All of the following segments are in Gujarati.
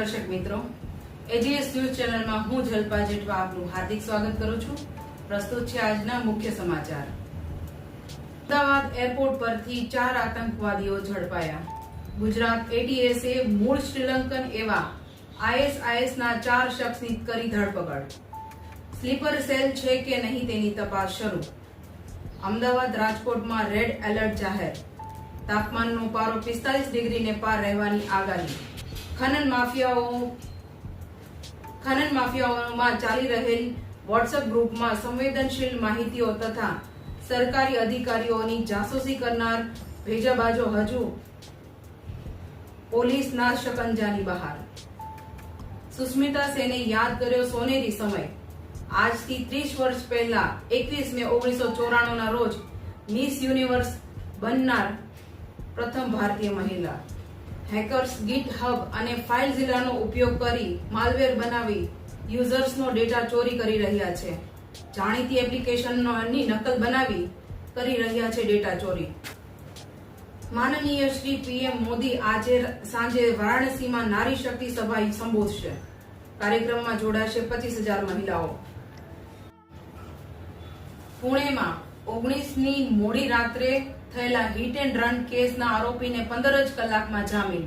દર્શક મિત્રો, એજીએસ ન્યૂઝ ચેનલમાં હું જલ્પા જેઠવા આપનું હાર્દિક સ્વાગત કરું છું. પ્રસ્તુત છે આજના મુખ્ય સમાચાર. અમદાવાદ એરપોર્ટ પરથી 4 આતંકવાદીઓ ઝડપાયા. ગુજરાત એટીએસે મૂળ શ્રીલંકન એવા આઈએસઆઈએસના 4 શખ્સની કરી ધરપકડ. સ્લીપર સેલ છે કે નહીં તેની તપાસ શરૂ. અમદાવાદ રાજકોટમાં રેડ એલર્ટ જાહેર. તાપમાનનો પારો 45 ડિગ્રીને પાર રહેવાની આગાહી. ખનન માફિયાઓમાં ચાલી રહેલ વોટ્સએપ ગ્રુપમાં સંવેદનશીલ માહિતીઓ તથા સરકારી અધિકારીઓની જાસૂસી કરનાર ભેજાબાજો હજુ પોલીસના શકંજાની બહાર. સુસ્મિતા સેને યાદ કર્યો સોનેરી સમય. આજથી 30 વર્ષ પહેલા 21 મે 1994 ના રોજ મિસ યુનિવર્સ બનનાર પ્રથમ ભારતીય મહિલા. હેકર્સ ગિટહબ અને ફાઇલઝિલાનો ઉપયોગ કરી માલવેર બનાવી યુઝર્સનો ડેટા ચોરી કરી રહ્યા છે. જાણીતી એપ્લિકેશનની નકલ બનાવી કરી રહ્યા છે ડેટા ચોરી. માનનીય શ્રી પીએમ મોદી આજે સાંજે વારાણસીમાં નારી શક્તિ સભા સંબોધશે. કાર્યક્રમમાં જોડાશે 25,000 મહિલાઓ. પુણેમાં 19ની મોડી રાત્રે થયેલા હિટ એન્ડ રન કેસના આરોપીને 15 જ કલાકમાં જામીન.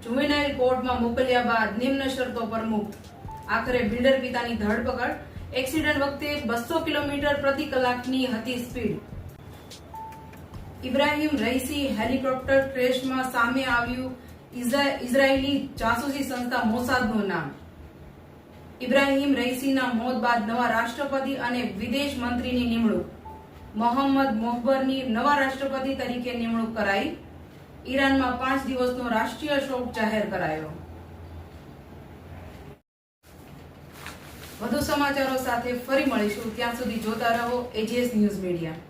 જુવેનાઇલ કોર્ટમાં મોકલ્યા બાદ નિમ્ન શરતો પર મુક્ત. આખરે બિલ્ડર પિતાની ધરપકડ. એક્સિડન્ટ વખતે 200 કિલોમીટર પ્રતિ કલાકની હતી સ્પીડ. ઇબ્રાહિમ રઈસી હેલિકોપ્ટર ક્રેશમાં સામે આવ્યું ઇઝરાયેલી જાસૂસી સંસ્થા મોસાદનું નામ. ઇબ્રાહિમ રઈસીના મોત બાદ નવા રાષ્ટ્રપતિ અને વિદેશ મંત્રીની નિમણૂક. મોહમ્મદ મોહબરની નવા રાષ્ટ્રપતિ તરીકે નિમણૂક કરાઈ. ઈરાનમાં 5 દિવસનો રાષ્ટ્રીય શોક જાહેર કરાયો. વધુ સમાચારો સાથે ફરી મળીશું. ત્યાં સુધી જોતા રહો એજીએસ ન્યૂઝ મીડિયા.